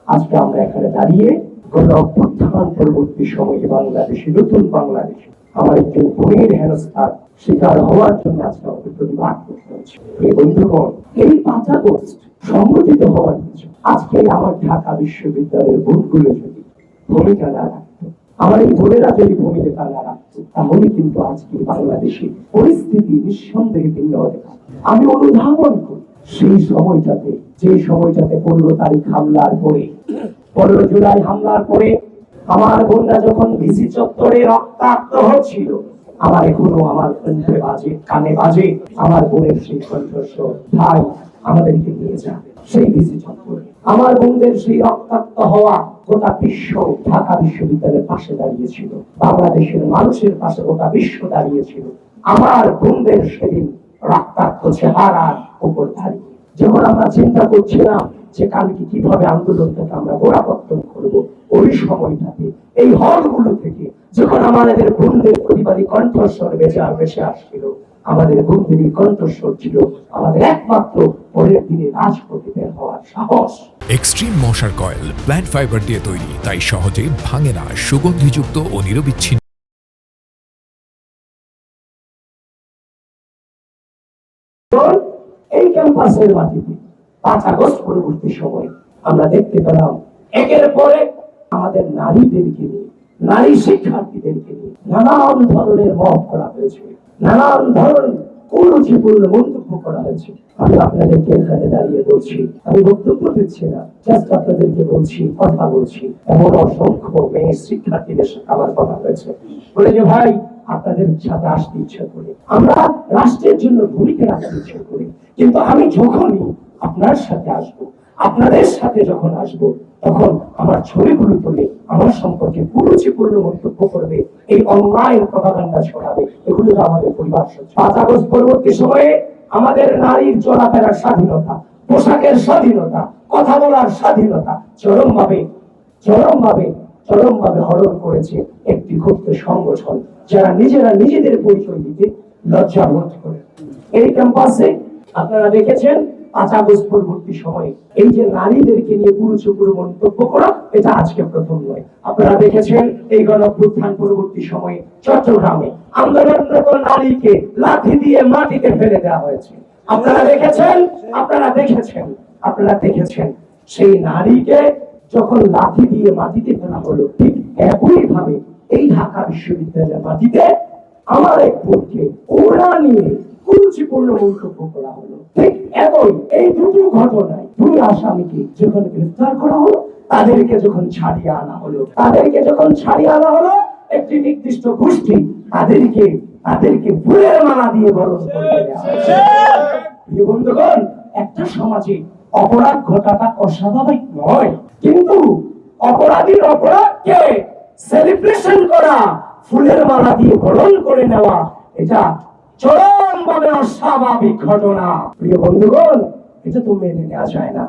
আজকে আমরা এখানে দাঁড়িয়ে গণ অভ্যুত্থান পরবর্তী সময়ে বাংলাদেশে, নতুন বাংলাদেশে আমার একজন বোনের হেনস্থার শিকার হওয়ার জন্য আজকে আমাকে প্রতিবাদ করতে হচ্ছে। এই বন্ধুগণ, এই 5 আগস্ট সংগঠিত হওয়ার পিছনে আজকে আমার ঢাকা বিশ্ববিদ্যালয়ের বোনগুলো যদি ভূমিকা না রাখতো, আমার এই বোনেরা যদি ভূমিকা না রাখতো, তাহলে কিন্তু আজকে বাংলাদেশের পরিস্থিতি নিঃসন্দেহে ভিন্ন হতে পারে। আমি অনুধাবন করি সেই সময়টাতে, যে সময়টাতে 15 তারিখ হামলার পরে, 15 জুলাই হামলার পরে আমার বোনরা যখন ভিসি চত্বরে রক্তাক্ত হচ্ছিল, আমার এখনো আমার কানে বাজে আমার বোনের সেই কণ্ঠস্বর, ভাই আমাদেরকে নিয়ে যা সেই ভিসি চত্বরে। আমার বোনদের সেই রক্তাক্ত হওয়া গোটা বিশ্ব ঢাকা বিশ্ববিদ্যালয়ের পাশে দাঁড়িয়েছিল, বাংলাদেশের মানুষের পাশে গোটা বিশ্ব দাঁড়িয়েছিল আমার বোনদের সেদিন রক্তাক্ত চেহারার উপর দাঁড়িয়ে। যখন আমরা চিন্তা করছিলাম যে কালকে কিভাবে আন্দোলনটাকে আমরা গোড়াপত্তন করবো, ওই সময়টাতে এই হলগুলো থেকে যখন আমাদের বোনদের প্রতিবাদী কণ্ঠস্বর বেশি আসছিল, আমাদের বোনদেরই কণ্ঠস্বর ছিল আমাদের একমাত্র পরের দিনে রাজপথে বের হওয়ার সাহস। এক্সট্রিম মশার কয়েল প্ল্যান্ট ফাইবার দিয়ে তৈরি, তাই সহজে ভাঙে না, সুগন্ধিযুক্ত ও নিরবিচ্ছিন্ন। এই ক্যাম্পাসের মাটিতে 5 আগস্ট পরবর্তী সময় আমরা দেখতে পেলাম একের পর এক আমাদের নারীদেরকে নিয়ে, নারী শিক্ষার্থীদেরকে নিয়ে নানান ধরনের মত করা হয়েছে, নানান ধরনের কুরুচিপূর্ণ মন্তব্য করা হয়েছে। আমি আপনাদেরকে এখানে দাঁড়িয়ে বলছি, আমি বক্তব্য দিচ্ছি না, জাস্ট আপনাদেরকে বলছি, কথা বলছি। এমন অসংখ্য মেয়ে শিক্ষার্থীদের সাথে আমার কথা হয়েছে, বলে যে ভাই আপনাদের সাথে আসতে ইচ্ছা করে, আমরা রাষ্ট্রের জন্য ভূমিকা রাখতে ইচ্ছা করি, কিন্তু আমি যখনই আপনার সাথে আসবো, আপনাদের সাথে যখন আসবো, তখন আমার ছবিগুলো তুলে আমার সম্পর্কে কুরুচিপূর্ণ মন্তব্য করবে, এই অনলাইন প্রপাগান্ডা ছড়াবে। এগুলো আমাদের পরিবার। 5 আগস্ট পরবর্তী সময়ে আমাদের নারীর চলাফেরার স্বাধীনতা, পোশাকের স্বাধীনতা, কথা বলার স্বাধীনতা চরমভাবে হরণ করেছে একটি ক্ষুদ্র সংগঠন, যারা নিজেরা নিজেদের পরিচয় দিতে লজ্জা বোধ করে। এই ক্যাম্পাসে আপনারা দেখেছেন 5 আগস্ট পরবর্তী সময়ে এই যে নারীদেরকে নিয়ে কুরুচিপূর্ণ মন্তব্য করা, এটা আজকে প্রথম নয়। আপনারা দেখেছেন এই গণ অভ্যুত্থান পরবর্তী সময়ে চট্টগ্রামে আন্দোলনরত নারীকে লাঠি দিয়ে মাটিতে ফেলে দেওয়া হয়েছে। আপনারা দেখেছেন সেই নারীকে যখন লাঠি দিয়ে মাটিতে ফেলা হলো, ঠিক একই ভাবে এই ঢাকা বিশ্ববিদ্যালয়ের মাটিতে আমার এক বোনকে ওরা নিয়ে কুরুচিপূর্ণ মন্তব্য করা হলো। ঠিক একই এই দুটো ঘটনায় 2 আসামিকে যখন গ্রেফতার করা হলো, তাদেরকে যখন ছাড়িয়ে আনা হলো, একটি নির্দিষ্ট গোষ্ঠী তাদেরকে ফুলের মালা দিয়ে বরণ করে দেওয়া হয়েছে। বন্ধুগণ, একটা সমাজে অপরাধ ঘটাটা অস্বাভাবিক নয়, কিন্তু অপরাধীর অপরাধকে সেলিব্রেশন করা, ফুলের মালা দিয়ে বরণ করে নেওয়া, এটা চরমভাবে অস্বাভাবিক ঘটনা। প্রিয় বন্ধুগণ, এটা তো মেনে নেওয়া যায় না।